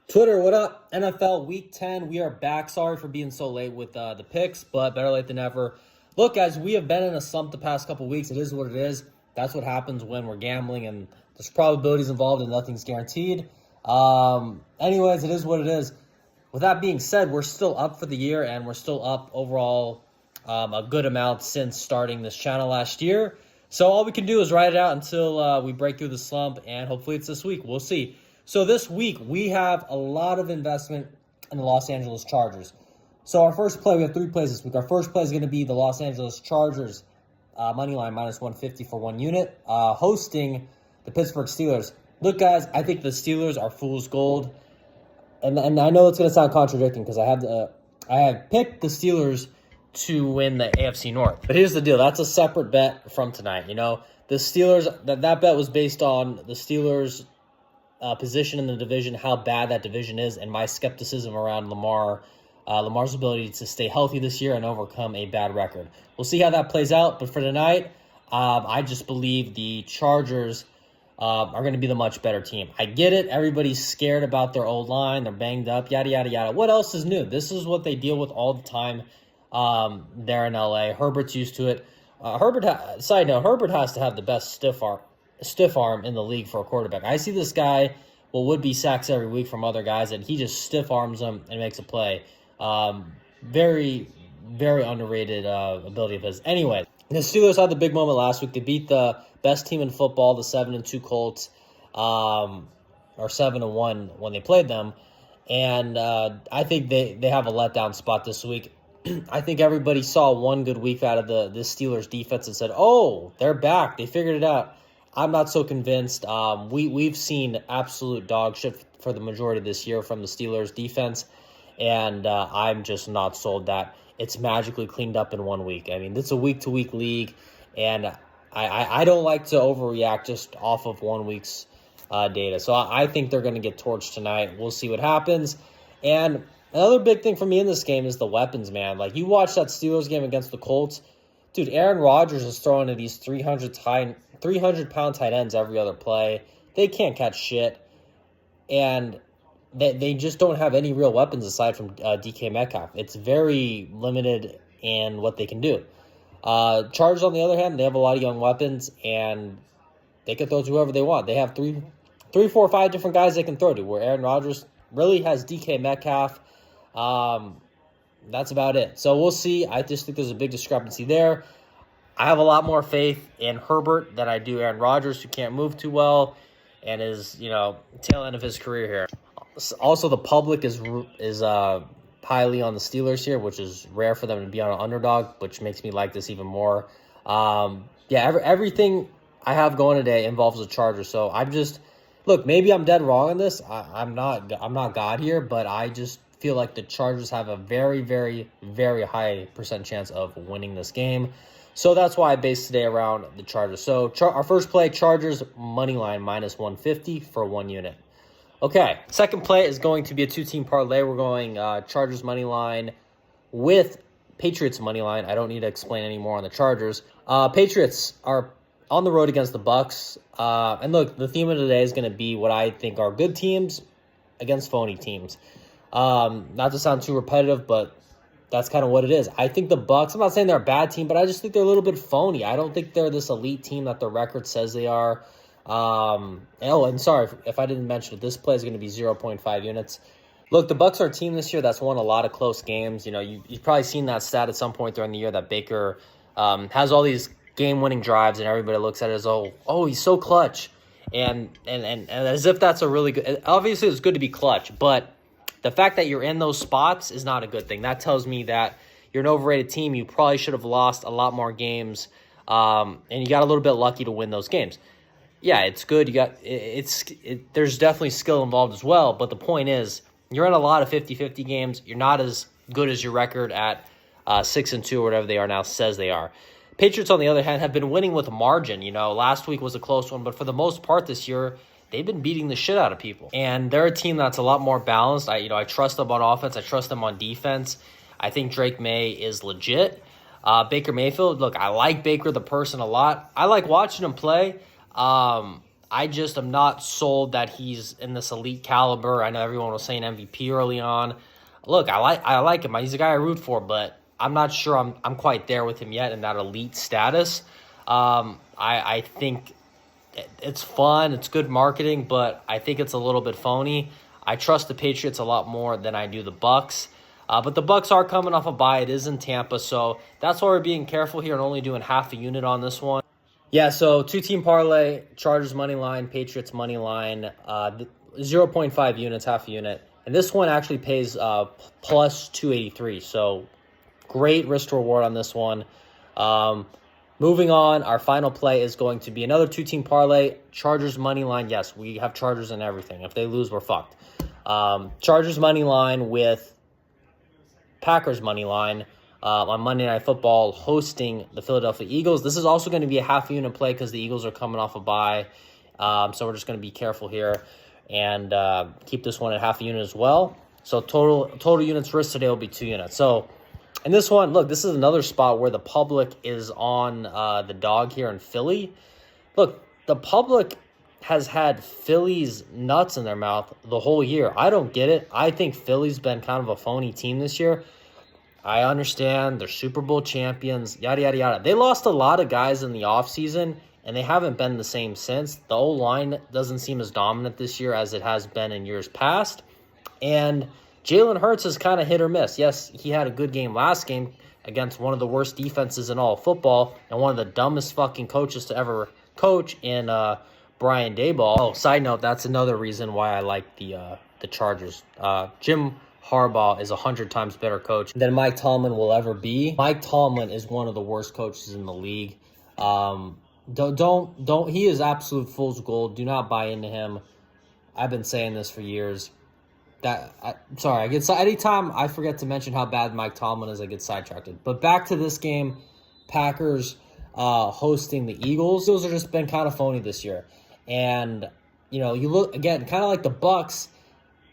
Twitter, what up? NFL Week 10. We are back. Sorry for being so late with the picks, but better late than never. Look, guys, we have been in a slump the past couple weeks. It is what it is. That's what happens when we're gambling, and there's probabilities involved and nothing's guaranteed. Anyways, it is what it is. With that being said, we're still up for the year, and we're still up overall a good amount since starting this channel last year. So all we can do is ride it out until we break through the slump, and hopefully it's this week. We'll see. So this week, we have a lot of investment in the Los Angeles Chargers. So our first play, we have 3 plays this week. Our first play is going to be the Los Angeles Chargers money line minus 150 for 1 unit, hosting the Pittsburgh Steelers. Look, guys, I think the Steelers are fool's gold. And I know it's going to sound contradicting because I have picked the Steelers to win the AFC North. But here's the deal. That's a separate bet from tonight. You know, the Steelers, that bet was based on the Steelers' position in the division, how bad that division is, and my skepticism around Lamar's ability to stay healthy this year and overcome a bad record. We'll see how that plays out. But for tonight, I just believe the Chargers are going to be the much better team. I get it. Everybody's scared about their old line. They're banged up, yada, yada, yada. What else is new? This is what they deal with all the time there in LA. Herbert's used to it. Side note, Herbert has to have the best stiff arm in the league for a quarterback. I see this guy would be sacks every week from other guys, and he just stiff arms them and makes a play. Very, very underrated ability of his. Anyway, the Steelers had the big moment last week. They beat the best team in football, the 7-2 Colts, or 7-1 when they played them. And I think they have a letdown spot this week. I think everybody saw one good week out of the Steelers defense and said, oh, they're back. They figured it out. I'm not so convinced. We've seen absolute dog shit for the majority of this year from the Steelers defense, and I'm just not sold that it's magically cleaned up in 1 week. I mean, it's a week-to-week league, and I don't like to overreact just off of 1 week's data. So I think they're going to get torched tonight. We'll see what happens. And another big thing for me in this game is the weapons, man. Like, you watch that Steelers game against the Colts. Dude, Aaron Rodgers is throwing to these 300-pound tight ends every other play. They can't catch shit. And they just don't have any real weapons aside from DK Metcalf. It's very limited in what they can do. Chargers, on the other hand, they have a lot of young weapons, and they can throw to whoever they want. They have three, 4, 5 different guys they can throw to, where Aaron Rodgers really has DK Metcalf. That's about it. So we'll see. I just think there's a big discrepancy there. I have a lot more faith in Herbert than I do Aaron Rodgers, who can't move too well and is, tail end of his career here. Also, the public is highly on the Steelers here, which is rare for them to be on an underdog, which makes me like this even more. Everything I have going today involves the Chargers. So look, maybe I'm dead wrong on this. I'm not God here, but I just feel like the Chargers have a very, very, very high percent chance of winning this game. So that's why I based today around the Chargers. So our first play, Chargers money line minus 150 for 1 unit. Okay, second play is going to be a 2-team parlay. We're going Chargers money line with Patriots money line. I don't need to explain any more on the Chargers. Patriots are on the road against the Bucks. And look, the theme of today is going to be what I think are good teams against phony teams. Not to sound too repetitive, but that's kind of what it is. I think the Bucks, I'm not saying they're a bad team, but I just think they're a little bit phony. I don't think they're this elite team that their record says they are. And sorry if I didn't mention it, this play is going to be 0.5 units. Look, the Bucks are a team this year that's won a lot of close games. You've probably seen that stat at some point during the year that Baker has all these game-winning drives, and everybody looks at it as, oh, he's so clutch. And as if that's a really good – obviously, it's good to be clutch, but the fact that you're in those spots is not a good thing. That tells me that you're an overrated team. You probably should have lost a lot more games, and you got a little bit lucky to win those games. Yeah, it's good. There's definitely skill involved as well, but the point is you're in a lot of 50-50 games. You're not as good as your record at 6-2 or whatever they are now says they are. Patriots, on the other hand, have been winning with a margin. Last week was a close one, but for the most part this year, they've been beating the shit out of people. And they're a team that's a lot more balanced. I trust them on offense. I trust them on defense. I think Drake May is legit. Baker Mayfield, look, I like Baker the person a lot. I like watching him play. I just am not sold that he's in this elite caliber. I know everyone was saying MVP early on. Look, I like him. He's a guy I root for, but I'm not sure I'm quite there with him yet in that elite status. I think it's fun, it's good marketing, but I think it's a little bit phony. I trust the Patriots a lot more than I do the Bucks. But the Bucks are coming off a bye. It is in Tampa, so that's why we're being careful here and only doing half a unit on this one. Yeah, so two-team parlay, Chargers money line, Patriots money line, 0.5 units, half a unit. And this one actually pays plus 283, so great risk to reward on this one. Moving on, our final play is going to be another two-team parlay, Chargers money line. Yes, we have Chargers and everything. If they lose, we're fucked. Chargers money line with Packers money line on Monday Night Football hosting the Philadelphia Eagles. This is also going to be a half unit play because the Eagles are coming off a bye. So we're just going to be careful here and keep this one at half a unit as well. So total units risk today will be 2 units. So in this one, look, this is another spot where the public is on the dog here in Philly. Look, the public has had Philly's nuts in their mouth the whole year. I don't get it. I think Philly's been kind of a phony team this year. I understand they're Super Bowl champions, yada, yada, yada. They lost a lot of guys in the offseason, and they haven't been the same since. The O-line doesn't seem as dominant this year as it has been in years past. And Jalen Hurts is kind of hit or miss. Yes, he had a good game last game against one of the worst defenses in all of football and one of the dumbest fucking coaches to ever coach in Brian Daboll. Oh, side note, that's another reason why I like the Chargers. Jim Harbaugh is 100 times better coach than Mike Tomlin will ever be. Mike Tomlin is one of the worst coaches in the league. Don't he is absolute fool's gold. Do not buy into him. I've been saying this for years. Anytime I forget to mention how bad Mike Tomlin is, I get sidetracked. But back to this game, Packers hosting the Eagles. Eagles have just been kind of phony this year. And, you look, again, kind of like the Bucks.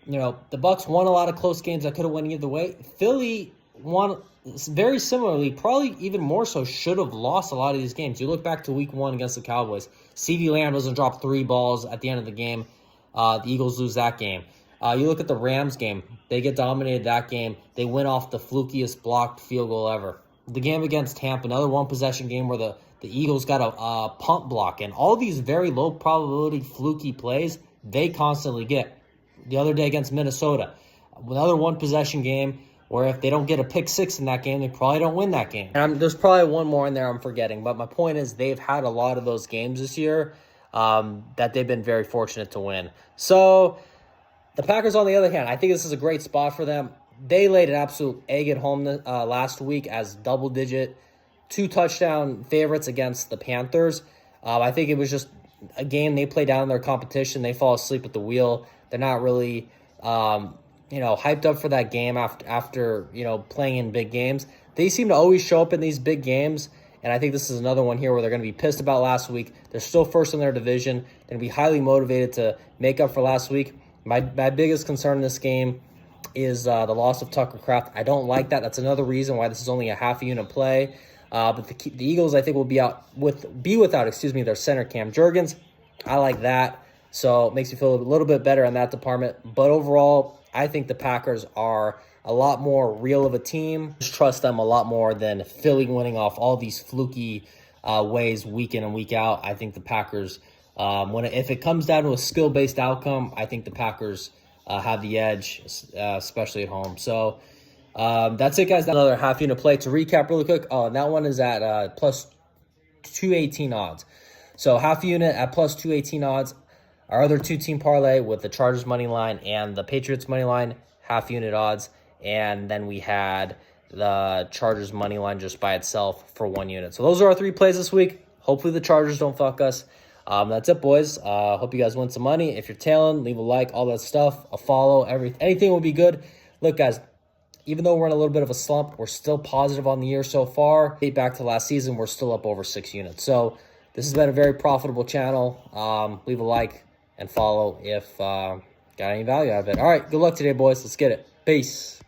The Bucks won a lot of close games that could have went either way. Philly won very similarly, probably even more so, should have lost a lot of these games. You look back to week 1 against the Cowboys. CeeDee Lamb doesn't drop 3 balls at the end of the game. The Eagles lose that game. You look at the Rams game. They get dominated that game. They win off the flukiest blocked field goal ever. The game against Tampa, another one-possession game where the Eagles got a punt block. And all these very low probability fluky plays, they constantly get. The other day against Minnesota, another one-possession game where if they don't get a pick 6 in that game, they probably don't win that game. And there's probably one more in there I'm forgetting. But my point is they've had a lot of those games this year that they've been very fortunate to win. So the Packers, on the other hand, I think this is a great spot for them. They laid an absolute egg at home last week as double-digit 2-touchdown favorites against the Panthers. I think it was just a game they play down their competition. They fall asleep at the wheel. They're not really, hyped up for that game after playing in big games. They seem to always show up in these big games, and I think this is another one here where they're going to be pissed about last week. They're still first in their division. They're going to be highly motivated to make up for last week. My biggest concern in this game is the loss of Tucker Kraft. I don't like that. That's another reason why this is only a half a unit play. But the Eagles, I think, will be without their center Cam Jurgens. I like that. So it makes me feel a little bit better in that department. But overall, I think the Packers are a lot more real of a team. Just trust them a lot more than Philly winning off all these fluky ways week in and week out. I think the Packers, if it comes down to a skill-based outcome, I think the Packers have the edge, especially at home. So that's it, guys. Another half unit play. To recap really quick, and that one is at plus 218 odds. So half unit at plus 218 odds. Our other two-team parlay with the Chargers money line and the Patriots money line, half unit odds. And then we had the Chargers money line just by itself for 1 unit. So those are our 3 plays this week. Hopefully the Chargers don't fuck us. That's it, boys. Hope you guys win some money. If you're tailing, leave a like, all that stuff, a follow, anything will be good. Look, guys, even though we're in a little bit of a slump, we're still positive on the year so far. Date back to last season, we're still up over 6 units. So this has been a very profitable channel. Leave a like and follow if got any value out of it. All right, good luck today, boys. Let's get it. Peace.